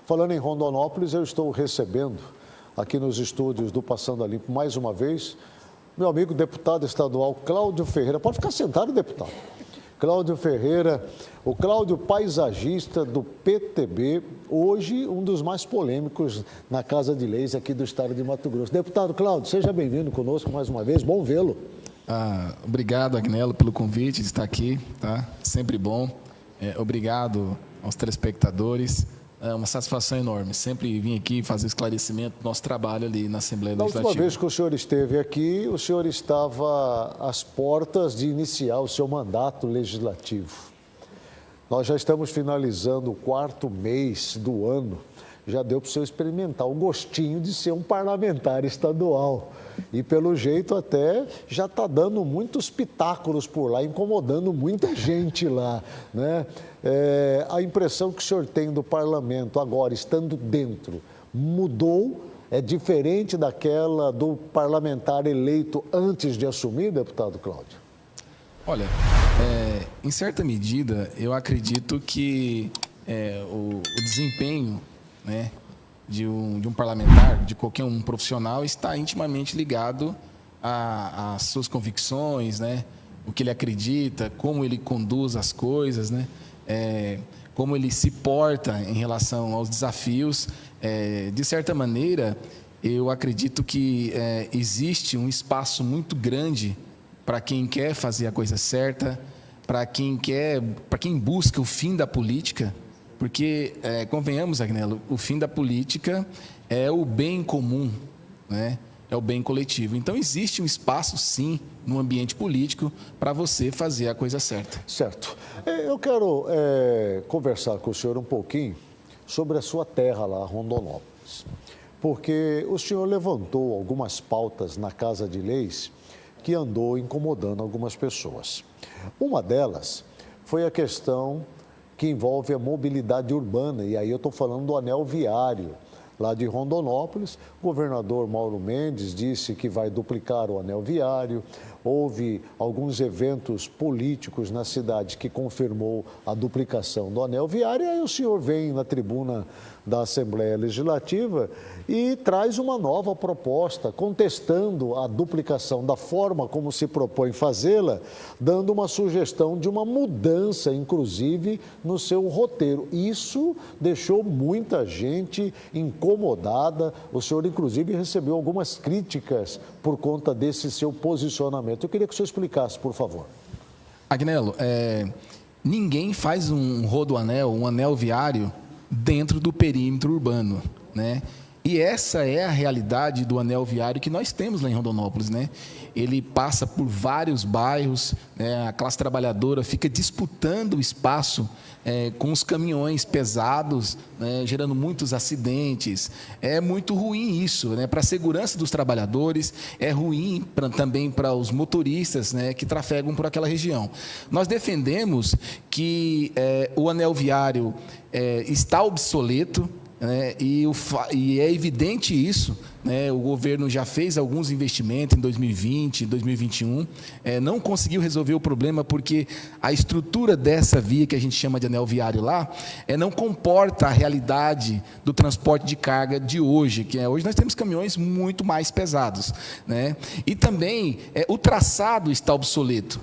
Falando em Rondonópolis, eu estou recebendo aqui nos estúdios do Passando a Limpo mais uma vez meu amigo deputado estadual Cláudio Ferreira. Pode ficar sentado, deputado. Cláudio Ferreira, o Cláudio paisagista do PTB, hoje um dos mais polêmicos na Casa de Leis aqui do estado de Mato Grosso. Deputado Cláudio, seja bem-vindo conosco mais uma vez, bom vê-lo. Obrigado, Agnello, pelo convite de estar aqui, tá? Sempre bom. Obrigado aos telespectadores. É uma satisfação enorme. Sempre vim aqui fazer esclarecimento do nosso trabalho ali na Assembleia Legislativa. Na última vez que o senhor esteve aqui, o senhor estava às portas de iniciar o seu mandato legislativo. Nós já estamos finalizando o 4º mês do ano. Já deu para o senhor experimentar o gostinho de ser um parlamentar estadual. E, pelo jeito, até já está dando muitos pitáculos por lá, incomodando muita gente lá, né? A impressão que o senhor tem do parlamento agora, estando dentro, mudou? É diferente daquela do parlamentar eleito antes de assumir, deputado Cláudio? Olha, em certa medida, eu acredito que o desempenho, né, de um parlamentar, de qualquer um profissional, está intimamente ligado às suas convicções, né, o que ele acredita, como ele conduz as coisas, né, como ele se porta em relação aos desafios. De certa maneira, eu acredito que existe um espaço muito grande para quem quer fazer a coisa certa, para quem busca o fim da política. Porque, convenhamos, Agnello, o fim da política é o bem comum, né? É o bem coletivo. Então, existe um espaço, sim, no ambiente político para você fazer a coisa certa. Certo. Eu quero conversar com o senhor um pouquinho sobre a sua terra lá, Rondonópolis. Porque o senhor levantou algumas pautas na Casa de Leis que andou incomodando algumas pessoas. Uma delas foi a questão que envolve a mobilidade urbana, e aí eu estou falando do anel viário lá de Rondonópolis. O governador Mauro Mendes disse que vai duplicar o anel viário. Houve alguns eventos políticos na cidade que confirmou a duplicação do anel viário, e aí o senhor vem na tribuna da Assembleia Legislativa e traz uma nova proposta, contestando a duplicação da forma como se propõe fazê-la, dando uma sugestão de uma mudança, inclusive, no seu roteiro. Isso deixou muita gente incomodada. O senhor, inclusive, recebeu algumas críticas por conta desse seu posicionamento. Eu queria que o senhor explicasse, por favor. Agnello, ninguém faz um rodoanel, um anel viário, dentro do perímetro urbano, né? E essa é a realidade do anel viário que nós temos lá em Rondonópolis, né? Ele passa por vários bairros, né? A classe trabalhadora fica disputando o espaço com os caminhões pesados, né? Gerando muitos acidentes. É muito ruim isso, né? Para a segurança dos trabalhadores, é ruim também para os motoristas, né? Que trafegam por aquela região. Nós defendemos que o anel viário está obsoleto, né? E é evidente isso, né? O governo já fez alguns investimentos em 2020, 2021, não conseguiu resolver o problema porque a estrutura dessa via que a gente chama de anel viário lá não comporta a realidade do transporte de carga de hoje, hoje nós temos caminhões muito mais pesados, né? E também o traçado está obsoleto.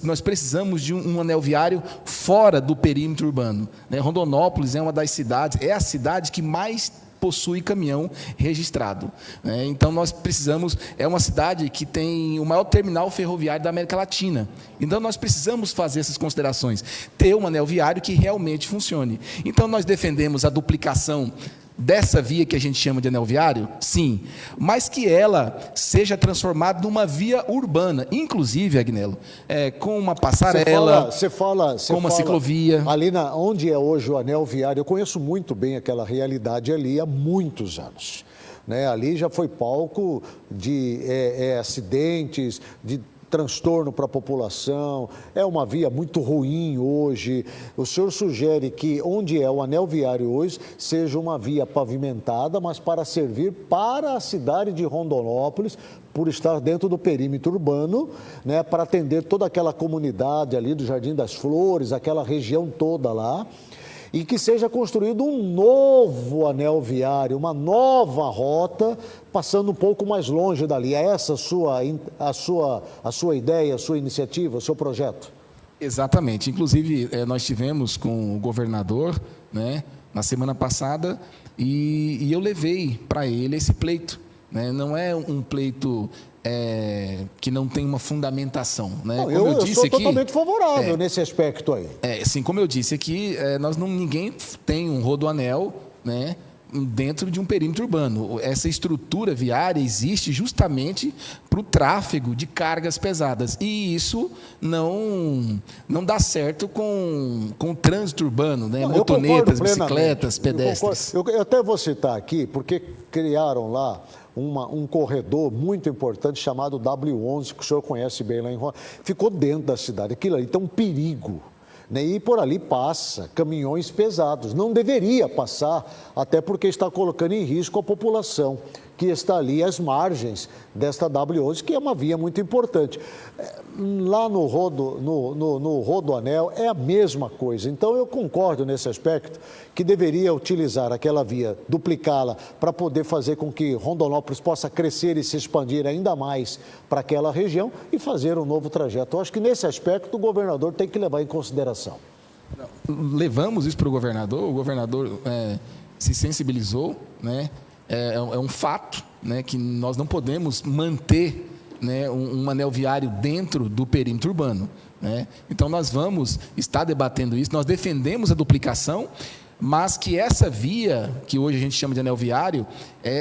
Nós precisamos de um anel viário fora do perímetro urbano, né? Rondonópolis é uma das cidades, é a cidade que mais possui caminhão registrado, né? Então nós precisamos, é uma cidade que tem o maior terminal ferroviário da América Latina. Então nós precisamos fazer essas considerações, ter um anel viário que realmente funcione. Então nós defendemos a duplicação dessa via que a gente chama de anel viário, sim, mas que ela seja transformada numa via urbana, inclusive, Agnello, com uma passarela, com uma ciclovia. Ali onde é hoje o anel viário, eu conheço muito bem aquela realidade ali há muitos anos, né? Ali já foi palco de acidentes, de transtorno para a população, é uma via muito ruim hoje. O senhor sugere que onde é o anel viário hoje seja uma via pavimentada, mas para servir para a cidade de Rondonópolis, por estar dentro do perímetro urbano, né, para atender toda aquela comunidade ali do Jardim das Flores, aquela região toda lá. e que seja construído um novo anel viário, uma nova rota, passando um pouco mais longe dali. É essa a sua ideia, a sua iniciativa, o seu projeto? Exatamente. Inclusive, nós tivemos com o governador, né, na semana passada, e eu levei para ele esse pleito. Né? Não é um pleito que não tem uma fundamentação. Né? Não, como eu disse sou aqui, totalmente favorável nesse aspecto aí. Assim, como eu disse aqui, ninguém tem um rodoanel, né, dentro de um perímetro urbano. Essa estrutura viária existe justamente para o tráfego de cargas pesadas. E isso não dá certo com o trânsito urbano, né? Não, motonetas, bicicletas, pedestres. Eu até vou citar aqui, porque criaram lá um corredor muito importante chamado W11, que o senhor conhece bem lá em Roma. Ficou dentro da cidade. Aquilo ali tem um perigo. Né? E por ali passa caminhões pesados. Não deveria passar, até porque está colocando em risco a população que está ali às margens desta W11, que é uma via muito importante. Lá no Rodoanel é a mesma coisa. Então, eu concordo nesse aspecto que deveria utilizar aquela via, duplicá-la, para poder fazer com que Rondonópolis possa crescer e se expandir ainda mais para aquela região e fazer um novo trajeto. Eu acho que nesse aspecto o governador tem que levar em consideração. Levamos isso para o governador se sensibilizou, né? É um fato, né, que nós não podemos manter, né, um anel viário dentro do perímetro urbano. Né? Então, nós vamos estar debatendo isso, nós defendemos a duplicação, mas que essa via, que hoje a gente chama de anel viário,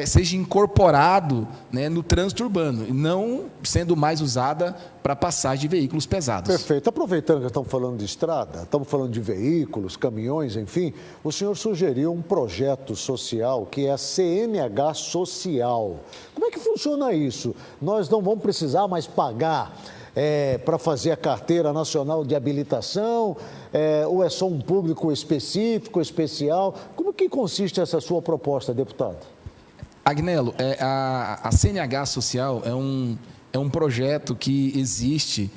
seja incorporado, né, no trânsito urbano, e não sendo mais usada para passagem de veículos pesados. Perfeito. Aproveitando que estamos falando de estrada, estamos falando de veículos, caminhões, enfim, o senhor sugeriu um projeto social que é a CNH Social. Como é que funciona isso? Nós não vamos precisar mais pagar para fazer a carteira nacional de habilitação, ou é só um público específico, especial? Como que consiste essa sua proposta, deputado? Agnello, a CNH Social é um projeto que existe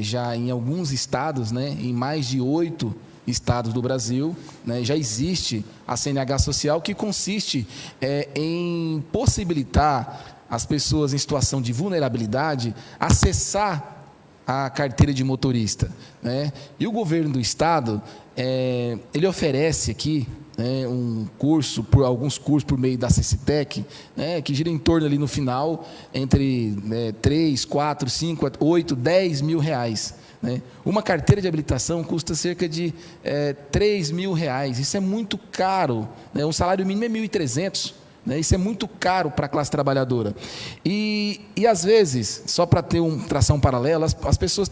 já em alguns estados, né, em mais de 8 estados do Brasil, né, já existe a CNH Social, que consiste em possibilitar as pessoas em situação de vulnerabilidade acessar a carteira de motorista. Né? E o governo do estado, ele oferece aqui, né, alguns cursos por meio da CCTEC, né, que gira em torno ali no final, entre 3, 4, 5, 8, 10 mil reais. Né? Uma carteira de habilitação custa cerca de 3 mil reais. Isso é muito caro. Né? Um salário mínimo é 1.300. Né? Isso é muito caro para a classe trabalhadora. E às vezes, só para ter uma tração paralela, as pessoas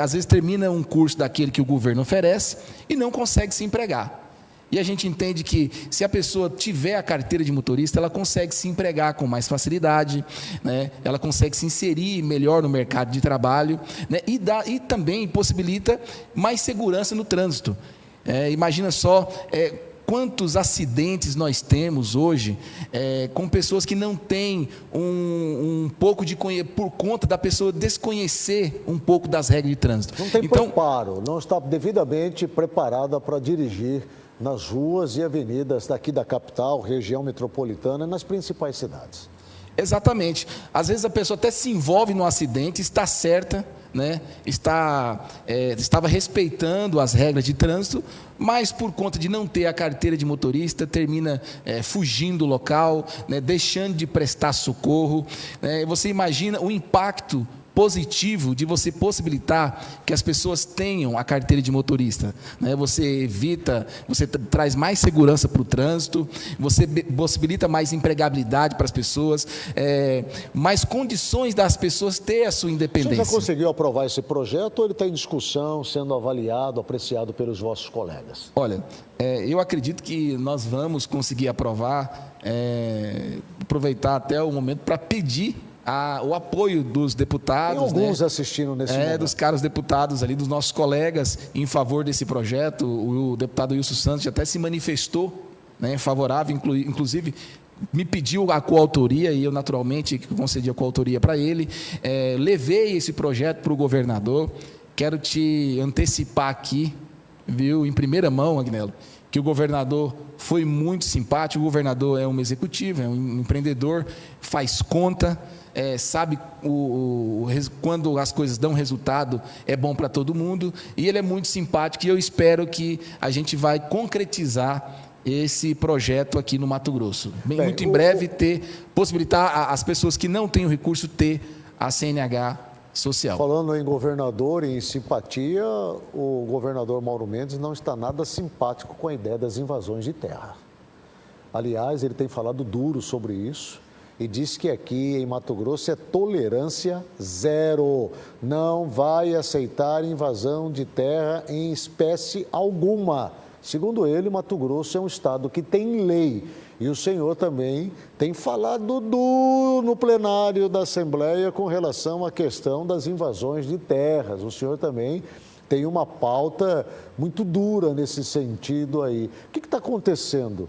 às vezes terminam um curso daquele que o governo oferece e não consegue se empregar. E a gente entende que, se a pessoa tiver a carteira de motorista, ela consegue se empregar com mais facilidade, né? Ela consegue se inserir melhor no mercado de trabalho, né? E também possibilita mais segurança no trânsito. Imagina só quantos acidentes nós temos hoje com pessoas que não têm um pouco de conhecimento, por conta da pessoa desconhecer um pouco das regras de trânsito. Não tem preparo, não está devidamente preparada para dirigir nas ruas e avenidas daqui da capital, região metropolitana, nas principais cidades. Exatamente. Às vezes a pessoa até se envolve no acidente, está certa, né? Estava respeitando as regras de trânsito, mas por conta de não ter a carteira de motorista, termina fugindo do local, né? Deixando de prestar socorro. Você imagina o impacto positivo de você possibilitar que as pessoas tenham a carteira de motorista, né? Você traz mais segurança para o trânsito, você possibilita mais empregabilidade para as pessoas, mais condições das pessoas ter a sua independência. Você já conseguiu aprovar esse projeto ou ele está em discussão, sendo avaliado, apreciado pelos vossos colegas? Olha, eu acredito que nós vamos conseguir aprovar, aproveitar até o momento para pedir o apoio dos deputados. Tem alguns, né, assistindo nesse momento. Dos caros deputados ali, dos nossos colegas, em favor desse projeto. O deputado Wilson Santos até se manifestou, né, favorável, inclusive me pediu a coautoria e eu naturalmente concedi a coautoria para ele. Levei esse projeto para o governador. Quero te antecipar aqui viu em primeira mão, Agnello, que o governador foi muito simpático. O governador é um executivo, é um empreendedor, faz conta, sabe quando as coisas dão resultado, é bom para todo mundo, e ele é muito simpático, e eu espero que a gente vai concretizar esse projeto aqui no Mato Grosso. Muito em breve, possibilitar as pessoas que não têm o recurso ter a CNH social. Falando em governador e em simpatia, o governador Mauro Mendes não está nada simpático com a ideia das invasões de terra. Aliás, ele tem falado duro sobre isso e disse que aqui em Mato Grosso é tolerância zero. Não vai aceitar invasão de terra em espécie alguma. Segundo ele, Mato Grosso é um estado que tem lei. E o senhor também tem falado duro no plenário da Assembleia com relação à questão das invasões de terras. O senhor também tem uma pauta muito dura nesse sentido aí. O que está acontecendo?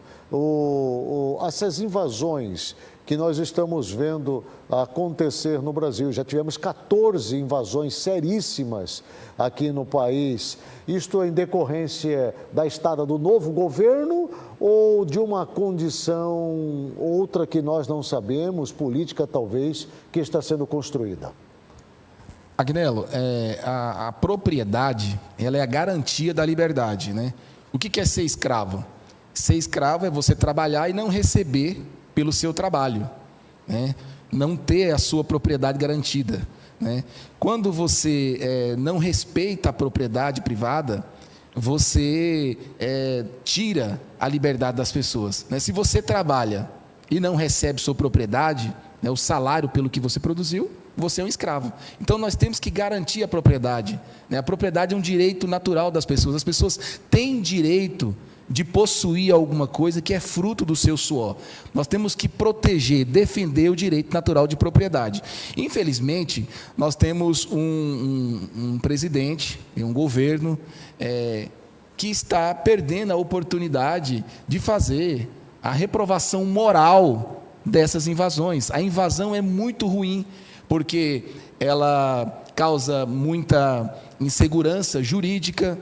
Essas invasões que nós estamos vendo acontecer no Brasil, já tivemos 14 invasões seríssimas aqui no país. Isto é em decorrência da estada do novo governo ou de uma condição outra que nós não sabemos, política talvez, que está sendo construída? Agnello, a propriedade, ela é a garantia da liberdade, né? O que é ser escravo? Ser escravo é você trabalhar e não receber pelo seu trabalho, né? Não ter a sua propriedade garantida, né? Quando você não respeita a propriedade privada, você tira a liberdade das pessoas, né? Se você trabalha e não recebe sua propriedade, né, o salário pelo que você produziu, você é um escravo. Então nós temos que garantir a propriedade, né? A propriedade é um direito natural das pessoas. As pessoas têm direito de possuir alguma coisa que é fruto do seu suor. Nós temos que proteger, defender o direito natural de propriedade. Infelizmente, nós temos um presidente e um governo que está perdendo a oportunidade de fazer a reprovação moral dessas invasões. A invasão é muito ruim, porque ela causa muita insegurança jurídica,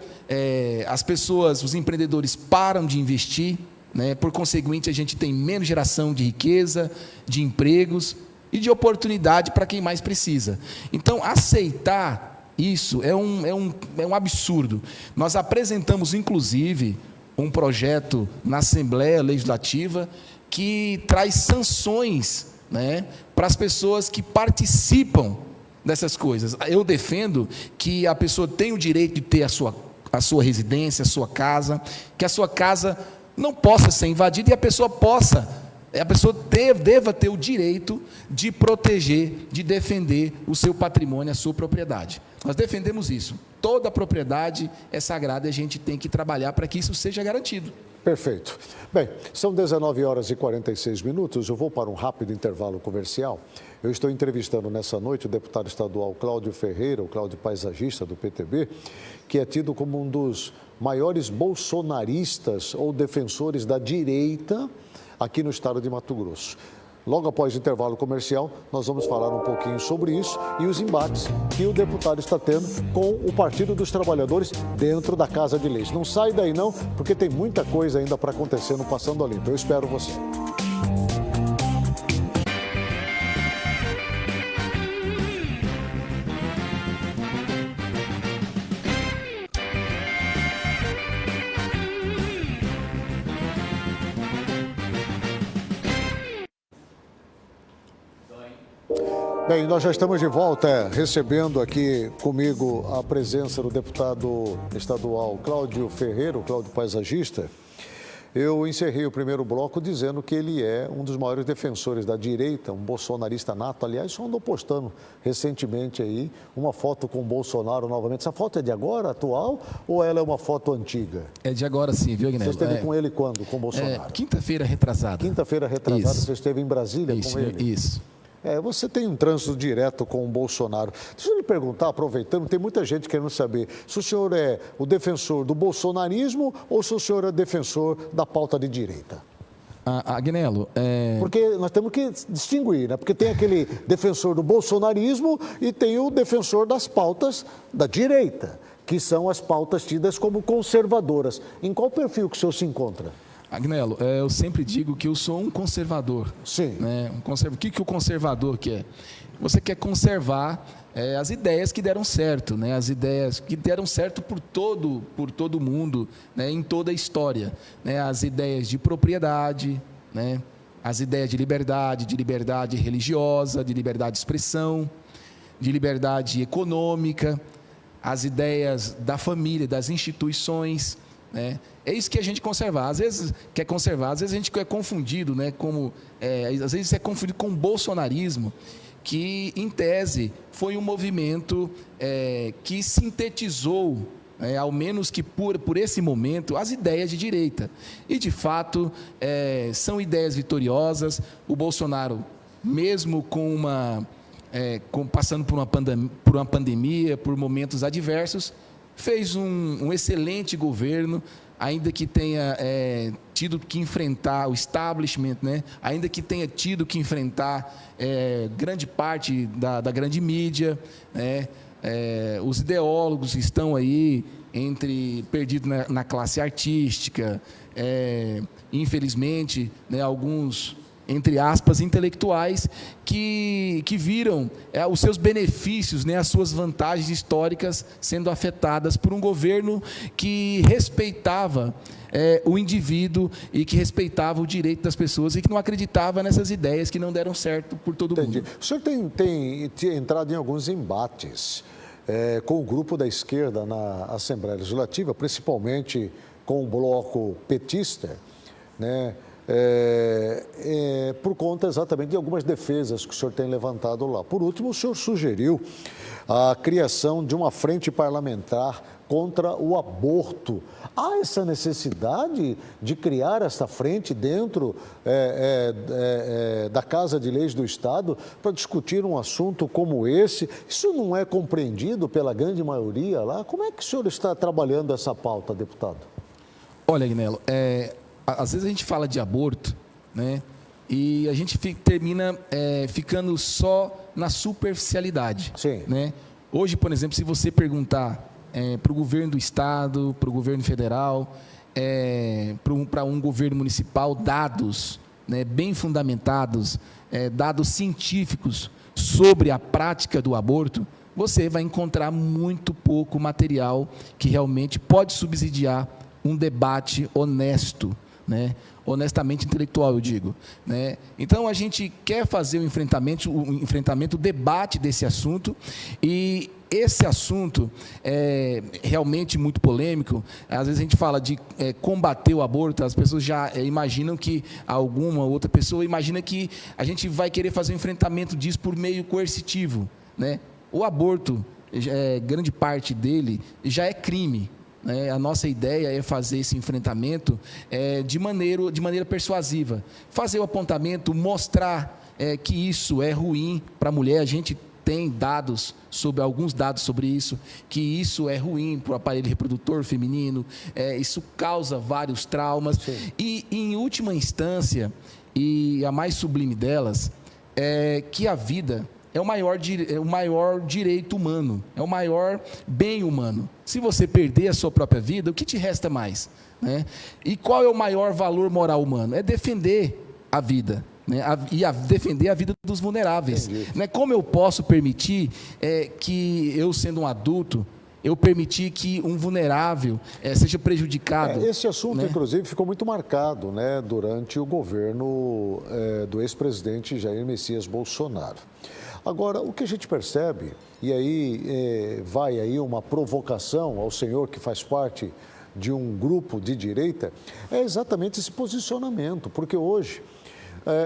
as pessoas, os empreendedores param de investir, né? Por conseguinte, a gente tem menos geração de riqueza, de empregos e de oportunidade para quem mais precisa. Então, aceitar isso é um absurdo. Nós apresentamos, inclusive, um projeto na Assembleia Legislativa que traz sanções, né, para as pessoas que participam dessas coisas. Eu defendo que a pessoa tem o direito de ter a sua residência, a sua casa, que a sua casa não possa ser invadida e a pessoa deva ter o direito de proteger, de defender o seu patrimônio, a sua propriedade. Nós defendemos isso. Toda propriedade é sagrada e a gente tem que trabalhar para que isso seja garantido. Perfeito. Bem, são 19 horas e 46 minutos. Eu vou para um rápido intervalo comercial. Eu estou entrevistando nessa noite o deputado estadual Cláudio Ferreira, o Cláudio paisagista do PTB, que é tido como um dos maiores bolsonaristas ou defensores da direita aqui no estado de Mato Grosso. Logo após o intervalo comercial, nós vamos falar um pouquinho sobre isso e os embates que o deputado está tendo com o Partido dos Trabalhadores dentro da Casa de Leis. Não sai daí não, porque tem muita coisa ainda para acontecer no Passando a Limpo. Eu espero você. Bem, nós já estamos de volta, recebendo aqui comigo a presença do deputado estadual Cláudio Ferreira, o Cláudio paisagista. Eu encerrei o primeiro bloco dizendo que ele é um dos maiores defensores da direita, um bolsonarista nato. Aliás, só andou postando recentemente aí uma foto com o Bolsonaro novamente. Essa foto é de agora, atual, ou ela é uma foto antiga? É de agora sim, viu, Agnello? Você esteve com ele quando, com o Bolsonaro? Quinta-feira retrasada. Quinta-feira retrasada, Isso. você esteve em Brasília Isso, com ele? Isso. Você tem um trânsito direto com o Bolsonaro. Deixa eu lhe perguntar, aproveitando, tem muita gente querendo saber se o senhor é o defensor do bolsonarismo ou se o senhor é defensor da pauta de direita. Agnello, Porque nós temos que distinguir, né? Porque tem aquele defensor do bolsonarismo e tem o defensor das pautas da direita, que são as pautas tidas como conservadoras. Em qual perfil que o senhor se encontra? Agnello, eu sempre digo que eu sou um conservador. Sim. Né? O que o conservador quer? Você quer conservar as ideias que deram certo, né? As ideias que deram certo por todo mundo, né? Em toda a história. Né? As ideias de propriedade, né? As ideias de liberdade religiosa, de liberdade de expressão, de liberdade econômica, as ideias da família, das instituições, né? É isso que a gente conservar. Às vezes quer conservar, às vezes a gente é confundido, né? Às vezes é confundido com o bolsonarismo, que em tese foi um movimento que sintetizou, ao menos que por esse momento, as ideias de direita. E de fato são ideias vitoriosas. O Bolsonaro, mesmo passando por uma pandemia, por momentos adversos, fez um excelente governo, ainda que tenha tido que enfrentar o establishment, né? Ainda que tenha tido que enfrentar grande parte da grande mídia, né? Os ideólogos estão aí perdidos na classe artística, infelizmente, né, alguns, entre aspas, intelectuais que viram os seus benefícios, né, as suas vantagens históricas sendo afetadas por um governo que respeitava o indivíduo e que respeitava o direito das pessoas e que não acreditava nessas ideias que não deram certo por todo mundo. O senhor tem entrado em alguns embates com o grupo da esquerda na Assembleia Legislativa, principalmente com o bloco petista, né? Por conta exatamente de algumas defesas que o senhor tem levantado lá. Por último, o senhor sugeriu a criação de uma frente parlamentar contra o aborto. Há essa necessidade de criar essa frente dentro da Casa de Leis do Estado para discutir um assunto como esse? Isso não é compreendido pela grande maioria lá? Como é que o senhor está trabalhando essa pauta, deputado? Olha, Agnello, às vezes a gente fala de aborto, né? E a gente termina ficando só na superficialidade. Sim. Né? Hoje, por exemplo, se você perguntar para o governo do Estado, para o governo federal, para um governo municipal, dados, né, bem fundamentados, dados científicos sobre a prática do aborto, você vai encontrar muito pouco material que realmente pode subsidiar um debate honesto, né? Honestamente intelectual, eu digo, né? Então a gente quer fazer o enfrentamento, o debate desse assunto, e esse assunto é realmente muito polêmico. Às vezes a gente fala de combater o aborto, as pessoas já imaginam que alguma outra pessoa imagina que a gente vai querer fazer o enfrentamento disso por meio coercitivo, né? O aborto, grande parte dele já é crime. A nossa ideia é fazer esse enfrentamento de maneira persuasiva. Fazer o apontamento, mostrar que isso é ruim para a mulher. A gente tem alguns dados sobre isso, que isso é ruim para o aparelho reprodutor feminino, isso causa vários traumas. Sim. E, em última instância, e a mais sublime delas, é que a vida é o maior direito humano, é o maior bem humano. Se você perder a sua própria vida, o que te resta mais? Né? E qual é o maior valor moral humano? É defender a vida, né? Defender a vida dos vulneráveis. Né? Como eu posso permitir que eu, sendo um adulto, eu permitir que um vulnerável seja prejudicado? Esse assunto, né, inclusive, ficou muito marcado, né, durante o governo do ex-presidente Jair Messias Bolsonaro. Agora, o que a gente percebe, e aí vai aí uma provocação ao senhor que faz parte de um grupo de direita, é exatamente esse posicionamento, porque hoje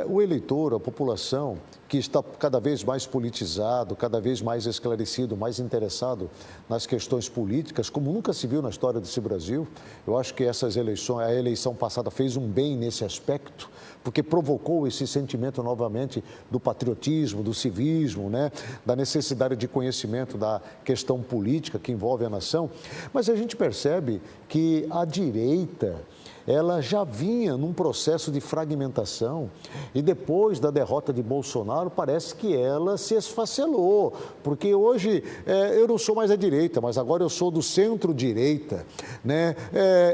o eleitor, a população, que está cada vez mais politizado, cada vez mais esclarecido, mais interessado nas questões políticas, como nunca se viu na história desse Brasil. Eu acho que a eleição passada fez um bem nesse aspecto, porque provocou esse sentimento novamente do patriotismo, do civismo, né? Da necessidade de conhecimento da questão política que envolve a nação. Mas a gente percebe que a direita ela já vinha num processo de fragmentação e depois da derrota de Bolsonaro parece que ela se esfacelou, porque hoje eu não sou mais à direita, mas agora eu sou do centro-direita, né?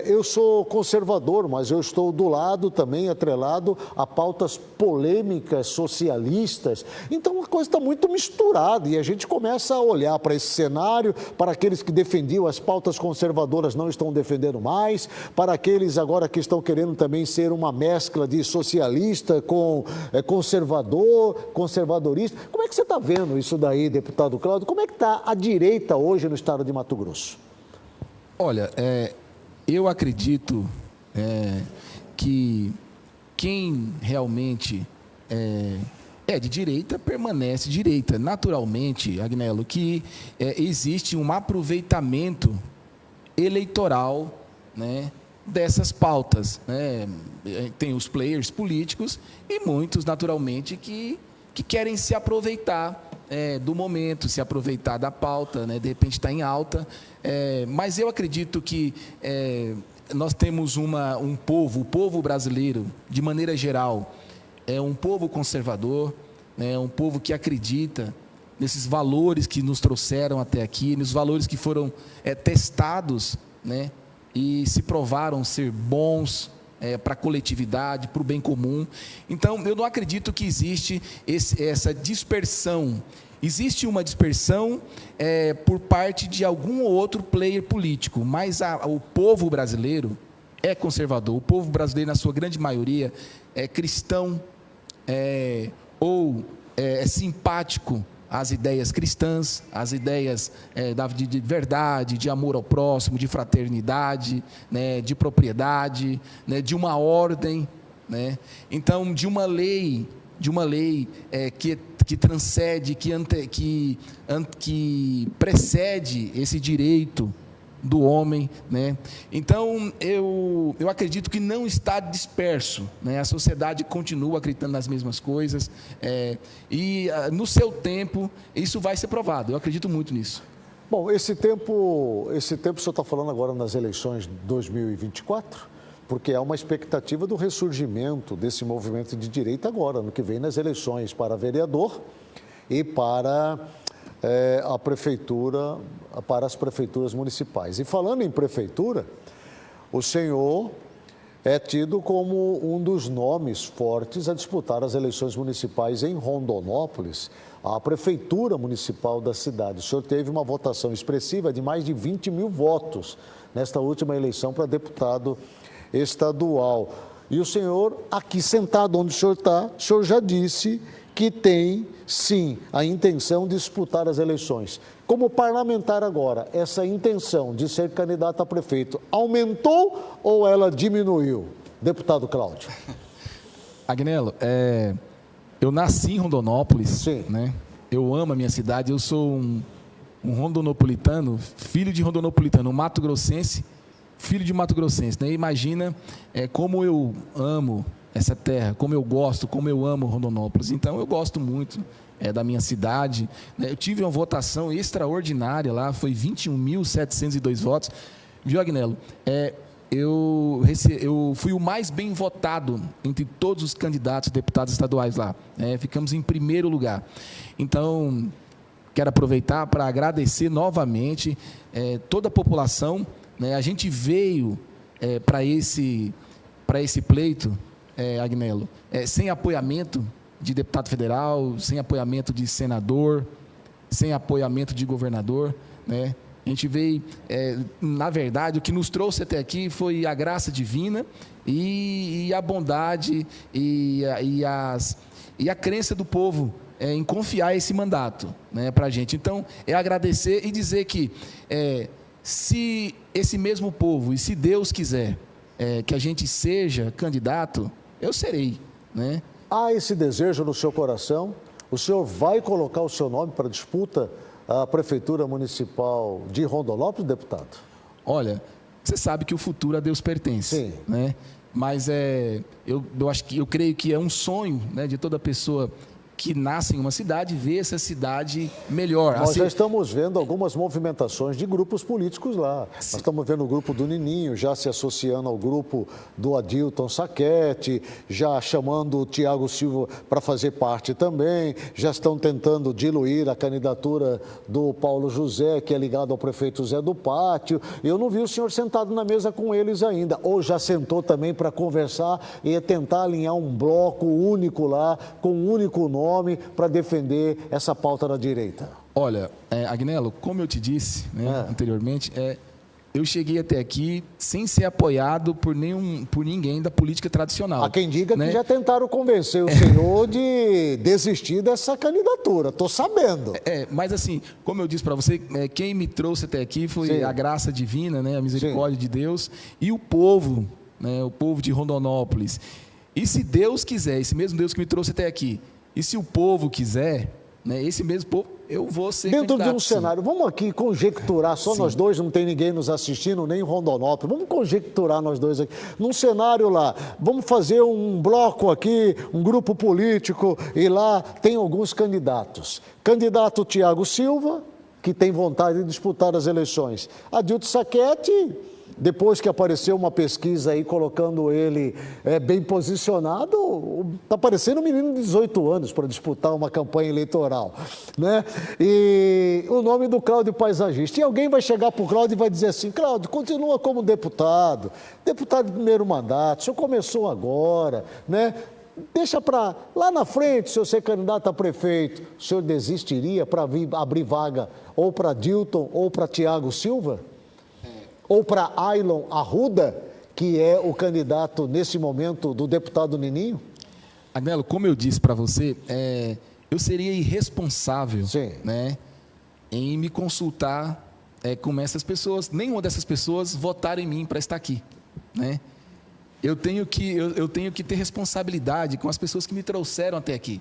Eu sou conservador, mas eu estou do lado também atrelado a pautas polêmicas socialistas. Então a coisa está muito misturada e a gente começa a olhar para esse cenário, para aqueles que defendiam as pautas conservadoras não estão defendendo mais, para aqueles agora que estão querendo também ser uma mescla de socialista com conservadorista. Como é que você está vendo isso daí, deputado Cláudio? Como é que está a direita hoje no estado de Mato Grosso? Olha, eu acredito que quem realmente é de direita permanece direita. Naturalmente, Agnello, que existe um aproveitamento eleitoral, né, dessas pautas, né? Tem os players políticos e muitos, naturalmente, que querem se aproveitar do momento, se aproveitar da pauta, né? De repente está em alta, mas eu acredito que nós temos o povo brasileiro, de maneira geral, é um povo conservador, é um povo que acredita nesses valores que nos trouxeram até aqui, nos valores que foram testados, né? E se provaram ser bons para a coletividade, para o bem comum. Então, eu não acredito que existe essa dispersão. Existe uma dispersão por parte de algum ou outro player político, mas o povo brasileiro é conservador. O povo brasileiro, na sua grande maioria, é cristão ou é simpático às ideias cristãs, às ideias de verdade, de amor ao próximo, de fraternidade, né, de propriedade, né, de uma ordem, né? Então, de uma lei que transcende, que precede esse direito do homem, né? Então, eu acredito que não está disperso, né? A sociedade continua acreditando nas mesmas coisas, e no seu tempo isso vai ser provado. Eu acredito muito nisso. Bom, esse tempo o senhor está falando agora nas eleições de 2024, porque há uma expectativa do ressurgimento desse movimento de direita agora, no que vem nas eleições para vereador e para a prefeitura, para as prefeituras municipais. E falando em prefeitura, o senhor é tido como um dos nomes fortes a disputar as eleições municipais em Rondonópolis, a prefeitura municipal da cidade. O senhor teve uma votação expressiva de mais de 20 mil votos nesta última eleição para deputado estadual. E o senhor, aqui sentado onde o senhor está, o senhor já disse que tem, sim, a intenção de disputar as eleições. Como parlamentar agora, essa intenção de ser candidato a prefeito aumentou ou ela diminuiu? Deputado Cláudio. Agnello, eu nasci em Rondonópolis, sim, né? Eu amo a minha cidade, eu sou um rondonopolitano, filho de rondonopolitano, um mato-grossense, filho de mato-grossense, né? Imagina como eu amo essa terra, como eu gosto, como eu amo Rondonópolis. Então, eu gosto muito da minha cidade, né? Eu tive uma votação extraordinária lá, foi 21.702 votos. Viu, Agnello? Eu fui o mais bem votado entre todos os candidatos deputados estaduais lá. Ficamos em primeiro lugar. Então, quero aproveitar para agradecer novamente toda a população, né? A gente veio para esse pleito, Agnello, sem apoiamento de deputado federal, sem apoiamento de senador, sem apoiamento de governador, né? A gente veio, na verdade, o que nos trouxe até aqui foi a graça divina e a bondade e a crença do povo em confiar esse mandato, né, para a gente. Então, agradecer e dizer que se esse mesmo povo e se Deus quiser que a gente seja candidato, eu serei, né? Há esse desejo no seu coração? O senhor vai colocar o seu nome para disputa à Prefeitura Municipal de Rondonópolis, deputado? Olha, você sabe que o futuro a Deus pertence. Sim. Né? Mas eu creio que é um sonho, né, de toda pessoa que nasce em uma cidade vê essa cidade melhor. Nós já estamos vendo algumas movimentações de grupos políticos lá. Nós estamos vendo o grupo do Nininho já se associando ao grupo do Adilton Saquete, já chamando o Tiago Silva para fazer parte também, já estão tentando diluir a candidatura do Paulo José, que é ligado ao prefeito Zé do Pátio. Eu não vi o senhor sentado na mesa com eles ainda, ou já sentou também para conversar e tentar alinhar um bloco único lá, com um único nome, para defender essa pauta da direita? Olha, Agnello, como eu te disse anteriormente, eu cheguei até aqui sem ser apoiado por ninguém da política tradicional. Há quem diga que já tentaram convencer o senhor de desistir dessa candidatura, estou sabendo. Mas assim, como eu disse para você, quem me trouxe até aqui foi a graça divina, né, a misericórdia de Deus e o povo, né, o povo de Rondonópolis. E se Deus quiser, esse mesmo Deus que me trouxe até aqui, e se o povo quiser, né, esse mesmo povo, eu vou ser dentro de um cenário, vamos aqui conjecturar, só nós dois, não tem ninguém nos assistindo, nem em Rondonópolis, vamos conjecturar nós dois aqui, num cenário lá, vamos fazer um bloco aqui, um grupo político, e lá tem alguns candidatos. Candidato Tiago Silva, que tem vontade de disputar as eleições. Adilton Saquete, depois que apareceu uma pesquisa aí colocando ele bem posicionado, está parecendo um menino de 18 anos para disputar uma campanha eleitoral, né? E o nome do Cláudio Paisagista. E alguém vai chegar para o Cláudio e vai dizer assim: Cláudio, continua como deputado de primeiro mandato, o senhor começou agora, né? Deixa para lá na frente, se eu ser candidato a prefeito, o senhor desistiria para abrir vaga ou para Dilton ou para Tiago Silva? Ou para Ailon Arruda, que é o candidato, nesse momento, do deputado Nininho? Agnello, como eu disse para você, eu seria irresponsável, né, em me consultar com essas pessoas, nenhuma dessas pessoas votar em mim para estar aqui, né? Eu tenho que ter responsabilidade com as pessoas que me trouxeram até aqui.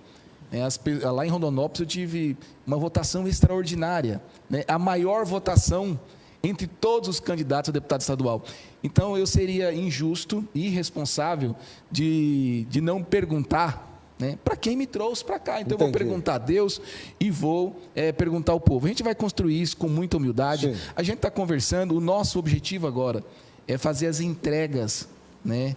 Lá em Rondonópolis eu tive uma votação extraordinária, né, a maior votação entre todos os candidatos a deputado estadual. Então, eu seria injusto e irresponsável de não perguntar, né, para quem me trouxe para cá. Então, eu vou perguntar a Deus e vou perguntar ao povo. A gente vai construir isso com muita humildade. Sim. A gente está conversando, o nosso objetivo agora é fazer as entregas, né,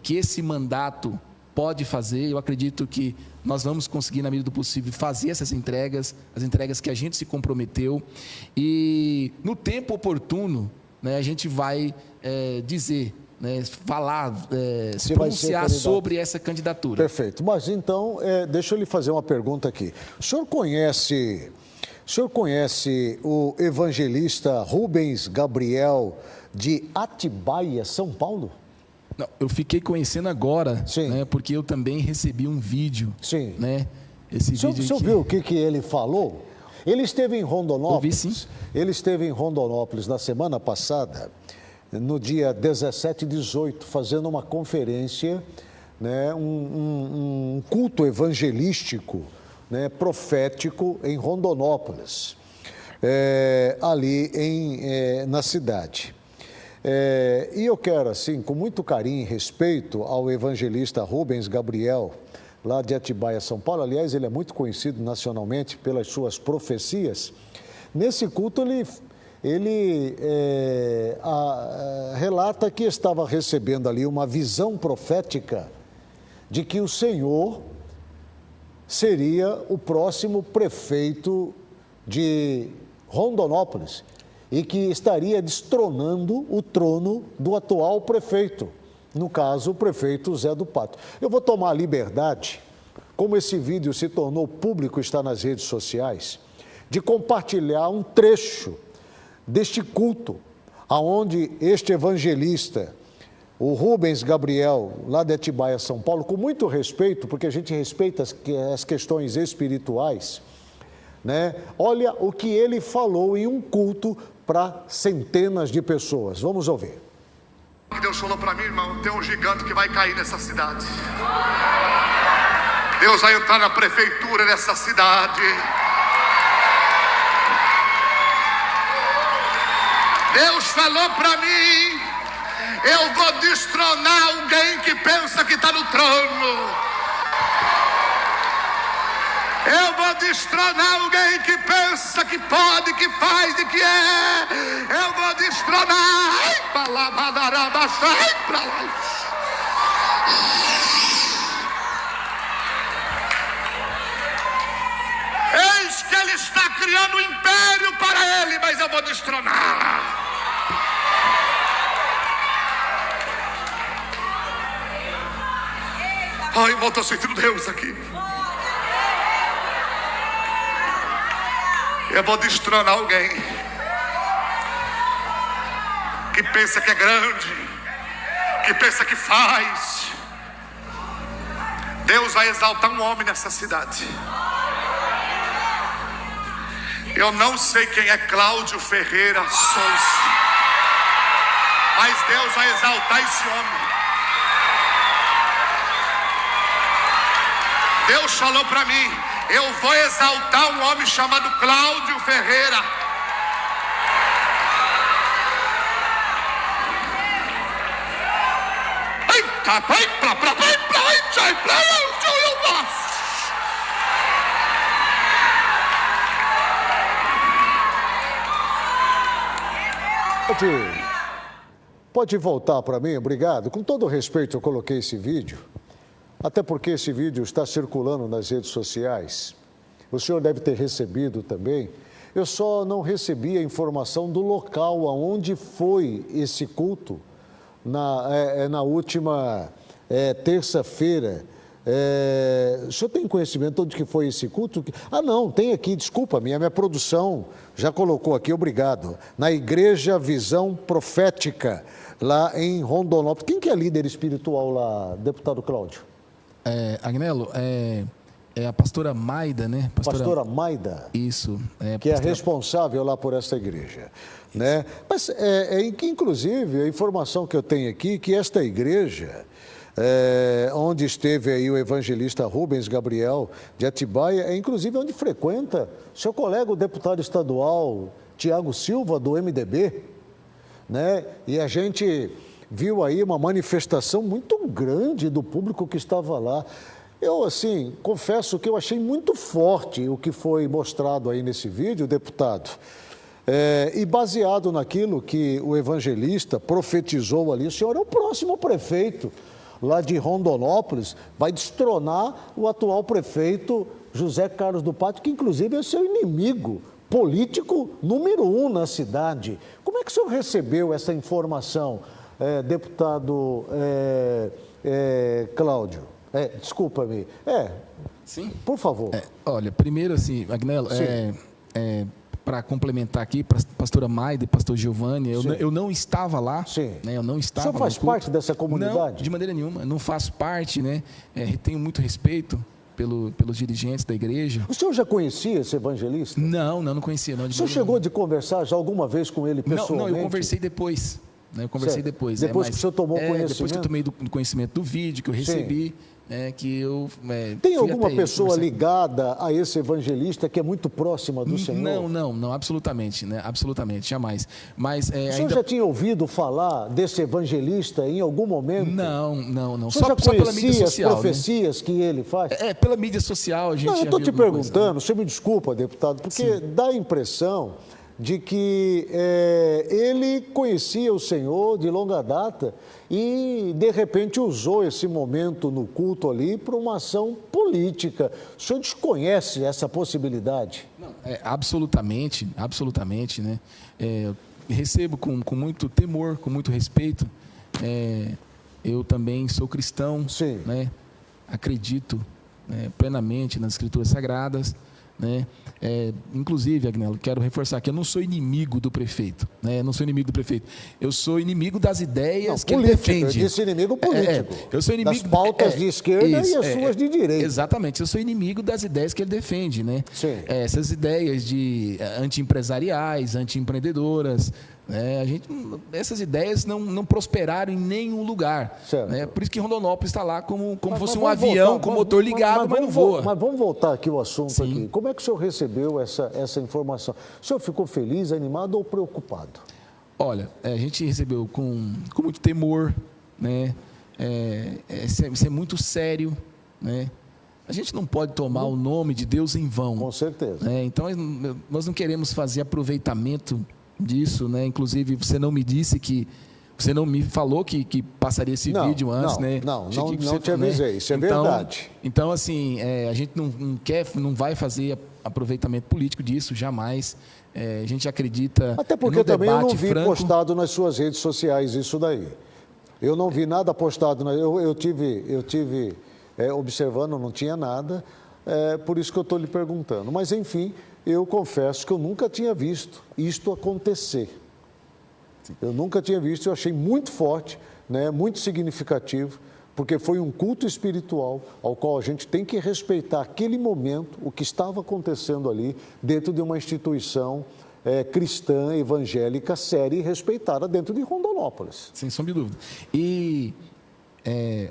que esse mandato pode fazer. Eu acredito que nós vamos conseguir, na medida do possível, fazer essas entregas, as entregas que a gente se comprometeu. E, no tempo oportuno, né, a gente vai dizer, né, falar, se pronunciar sobre essa candidatura. Perfeito. Mas, então, deixa eu lhe fazer uma pergunta aqui. O senhor conhece o evangelista Rubens Gabriel de Atibaia, São Paulo? Não, eu fiquei conhecendo agora, né, porque eu também recebi um vídeo. Sim. Né, esse vídeo. O senhor viu o que ele falou? Ele esteve em Rondonópolis. Eu vi, sim. Ele esteve em Rondonópolis na semana passada, no dia 17 e 18, fazendo uma conferência, né, um culto evangelístico, né, profético em Rondonópolis, ali na cidade. E eu quero, assim, com muito carinho e respeito ao evangelista Rubens Gabriel, lá de Atibaia, São Paulo. Aliás, ele é muito conhecido nacionalmente pelas suas profecias. Nesse culto, ele relata que estava recebendo ali uma visão profética de que o Senhor seria o próximo prefeito de Rondonópolis e que estaria destronando o trono do atual prefeito, no caso, o prefeito Zé do Pátio. Eu vou tomar a liberdade, como esse vídeo se tornou público, está nas redes sociais, de compartilhar um trecho deste culto, aonde este evangelista, o Rubens Gabriel, lá de Atibaia, São Paulo, com muito respeito, porque a gente respeita as questões espirituais, né? Olha o que ele falou em um culto para centenas de pessoas. Vamos ouvir. Deus falou para mim, irmão, tem um gigante que vai cair nessa cidade. Deus vai entrar na prefeitura dessa cidade. Deus falou para mim, eu vou destronar alguém que pensa que está no trono. vou destronar alguém que pensa que pode, que faz e que é. Eu vou destronar. Ai, pra lá, ai, pra lá. Eis que ele está criando um império para ele, mas eu vou destronar. Ai, irmão, estou sentindo Deus aqui. Eu vou destronar alguém que pensa que é grande, que pensa que faz. Deus vai exaltar um homem nessa cidade. Eu não sei quem é Cláudio Ferreira Souza, mas Deus vai exaltar esse homem. Deus falou para mim: eu vou exaltar um homem chamado Cláudio Ferreira. Eita, vai pra Pode voltar para mim, obrigado. Com todo respeito, eu coloquei esse vídeo, até porque esse vídeo está circulando nas redes sociais. O senhor deve ter recebido também. Eu só não recebi a informação do local aonde foi esse culto na última terça-feira. O senhor tem conhecimento de que foi esse culto? Ah, não, tem aqui, desculpa, minha produção já colocou aqui, obrigado. Na Igreja Visão Profética, lá em Rondonópolis. Quem que é líder espiritual lá, deputado Cláudio? Agnello, é a pastora Maida, né? Pastora Maida? Isso. Que é responsável lá por essa igreja, né? Mas, inclusive, a informação que eu tenho aqui, que esta igreja, onde esteve aí o evangelista Rubens Gabriel de Atibaia, inclusive onde frequenta seu colega, o deputado estadual Tiago Silva, do MDB, né? E a gente viu aí uma manifestação muito grande do público que estava lá. Eu, assim, confesso que eu achei muito forte o que foi mostrado aí nesse vídeo, deputado. E baseado naquilo que o evangelista profetizou ali, o senhor é o próximo prefeito lá de Rondonópolis, vai destronar o atual prefeito José Carlos do Pátio, que inclusive é seu inimigo político número 1 na cidade. Como é que o senhor recebeu essa informação, deputado Cláudio? Desculpa-me. Sim. Por favor. Olha, primeiro assim, Agnello, para complementar aqui, para a pastora Maida e pastor Giovanni, eu não estava lá. Sim. Né, eu não estava. O senhor faz parte dessa comunidade? Não, de maneira nenhuma. Não faço parte, né? Tenho muito respeito pelos dirigentes da igreja. O senhor já conhecia esse evangelista? Não conhecia. Não, o senhor chegou de conversar já alguma vez com ele pessoalmente? Não, eu conversei depois. Né? Eu conversei depois. Depois que o senhor tomou conhecimento? Depois que eu tomei do conhecimento do vídeo, que eu recebi, que eu... Tem alguma pessoa ligada a esse evangelista que é muito próxima do Senhor? Não, absolutamente, né? Absolutamente, jamais. Mas, o senhor já tinha ouvido falar desse evangelista em algum momento? Não. O senhor já conhecia as profecias que ele faz? Pela mídia social a gente... Não, eu estou te perguntando, você me desculpa, deputado, porque dá a impressão de que ele conhecia o Senhor de longa data e, de repente, usou esse momento no culto ali para uma ação política. O senhor desconhece essa possibilidade? Não, absolutamente, né? Recebo com muito temor, com muito respeito. Eu também sou cristão, né? Acredito plenamente nas Escrituras Sagradas, né? Inclusive, Agnello, quero reforçar que eu não sou inimigo do prefeito, né? Não sou inimigo do prefeito. Eu sou inimigo das ideias que ele defende. Eu disse inimigo político. Eu sou inimigo das pautas de esquerda e as suas de direita. Exatamente. Eu sou inimigo das ideias que ele defende, né? Sim. Essas ideias de anti-empresariais, anti-empreendedoras, essas ideias não prosperaram em nenhum lugar. Né? Por isso que Rondonópolis está lá como fosse um avião com motor ligado, mas não voa. Mas vamos voltar aqui ao assunto. Sim. Aqui. Como é que o senhor recebeu essa informação? O senhor ficou feliz, animado ou preocupado? Olha, a gente recebeu com muito temor, né? Isso é muito sério, né? a gente não pode tomar o nome de Deus em vão. Com certeza. Então, nós não queremos fazer aproveitamento disso, né? Inclusive, você não me disse que... Você não me falou que passaria esse vídeo antes, né? Não te avisei, isso é verdade. Então, assim, a gente não vai fazer aproveitamento político disso, jamais. A gente acredita até porque no também eu não debate vi franco. Postado nas suas redes sociais isso daí. Eu não vi nada postado, eu tive observando, não tinha nada, por isso que eu estou lhe perguntando. Mas, enfim, eu confesso que eu nunca tinha visto isto acontecer. Eu nunca tinha visto, eu achei muito forte, né, muito significativo, porque foi um culto espiritual ao qual a gente tem que respeitar aquele momento, o que estava acontecendo ali, dentro de uma instituição cristã, evangélica, séria e respeitada dentro de Rondonópolis. Sem sombra de dúvida. E,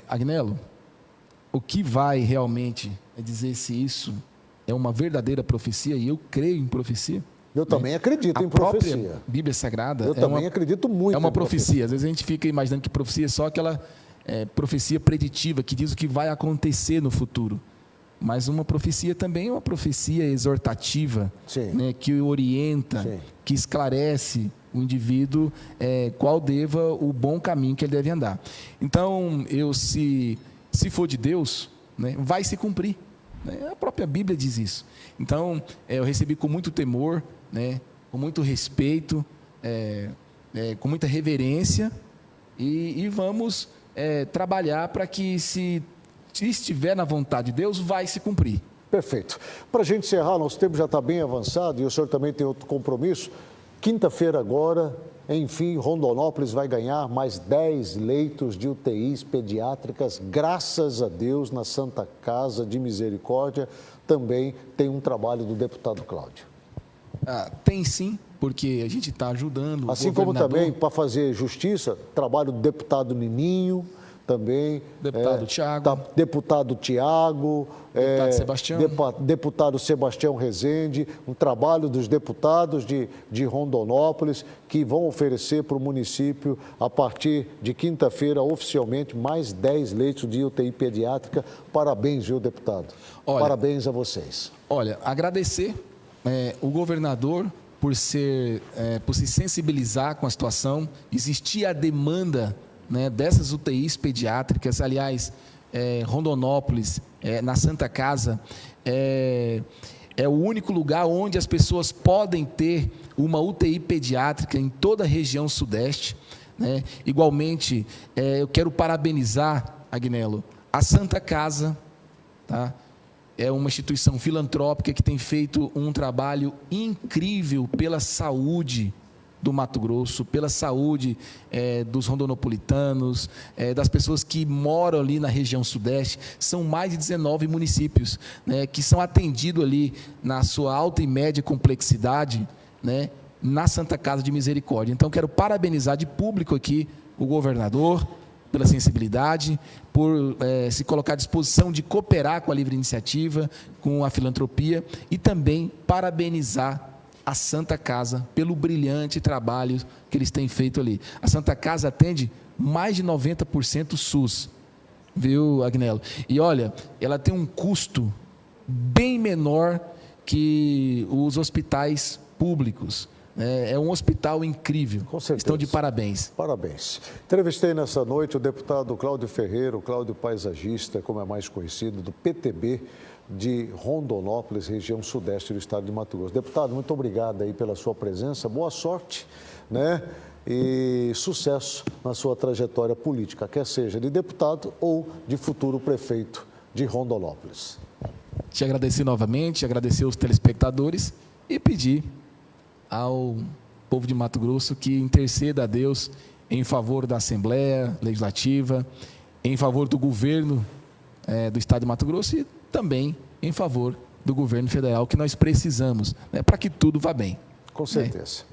Agnello, o que vai realmente dizer se isso é uma verdadeira profecia, e eu creio em profecia. Eu também acredito em profecia. A própria Bíblia Sagrada eu também acredito muito. É uma profecia. Às vezes a gente fica imaginando que profecia é só aquela profecia preditiva que diz o que vai acontecer no futuro. Mas uma profecia também é uma profecia exortativa, né, que orienta, que esclarece o indivíduo qual deva o bom caminho que ele deve andar. Então, se for de Deus, né, vai se cumprir. A própria Bíblia diz isso. Então, eu recebi com muito temor, né, com muito respeito, com muita reverência, e vamos trabalhar para que, se estiver na vontade de Deus, vai se cumprir. Perfeito. Para a gente encerrar, nosso tempo já está bem avançado e o senhor também tem outro compromisso. Quinta-feira agora, enfim, Rondonópolis vai ganhar mais 10 leitos de UTIs pediátricas, graças a Deus, na Santa Casa de Misericórdia. Também tem um trabalho do deputado Cláudio. Tem sim, porque a gente está ajudando o assim como também, para fazer justiça, trabalho do deputado Nininho, também. Deputado Tiago. Deputado Tiago. Deputado Sebastião. Deputado Sebastião Rezende, um trabalho dos deputados de Rondonópolis, que vão oferecer para o município, a partir de quinta-feira, oficialmente, mais 10 leitos de UTI pediátrica. Parabéns, viu, deputado? Parabéns a vocês. Olha, agradecer o governador por se sensibilizar com a situação. Existia a demanda, né, dessas UTIs pediátricas. Aliás, Rondonópolis, na Santa Casa, é o único lugar onde as pessoas podem ter uma UTI pediátrica em toda a região sudeste, né? Igualmente, eu quero parabenizar, Agnello, a Santa Casa, tá? É uma instituição filantrópica que tem feito um trabalho incrível pela saúde do Mato Grosso, pela saúde dos rondonopolitanos, das pessoas que moram ali na região sudeste. São mais de 19 municípios, né, que são atendidos ali na sua alta e média complexidade, né, na Santa Casa de Misericórdia. Então, quero parabenizar de público aqui o governador pela sensibilidade, por se colocar à disposição de cooperar com a livre iniciativa, com a filantropia, e também parabenizar a Santa Casa pelo brilhante trabalho que eles têm feito ali. A Santa Casa atende mais de 90% SUS, viu, Agnello? E olha, ela tem um custo bem menor que os hospitais públicos. É um hospital incrível. Com certeza. Estão de parabéns. Parabéns. Entrevistei nessa noite o deputado Cláudio Ferreira, o Cláudio paisagista, como é mais conhecido, do PTB de Rondonópolis, região sudeste do estado de Mato Grosso. Deputado, muito obrigado aí pela sua presença, boa sorte, né? E sucesso na sua trajetória política, quer seja de deputado ou de futuro prefeito de Rondonópolis. Te agradecer novamente, agradecer aos telespectadores e pedir ao povo de Mato Grosso que interceda a Deus em favor da Assembleia Legislativa, em favor do governo do estado de Mato Grosso e também em favor do governo federal, que nós precisamos, né, para que tudo vá bem. Com certeza.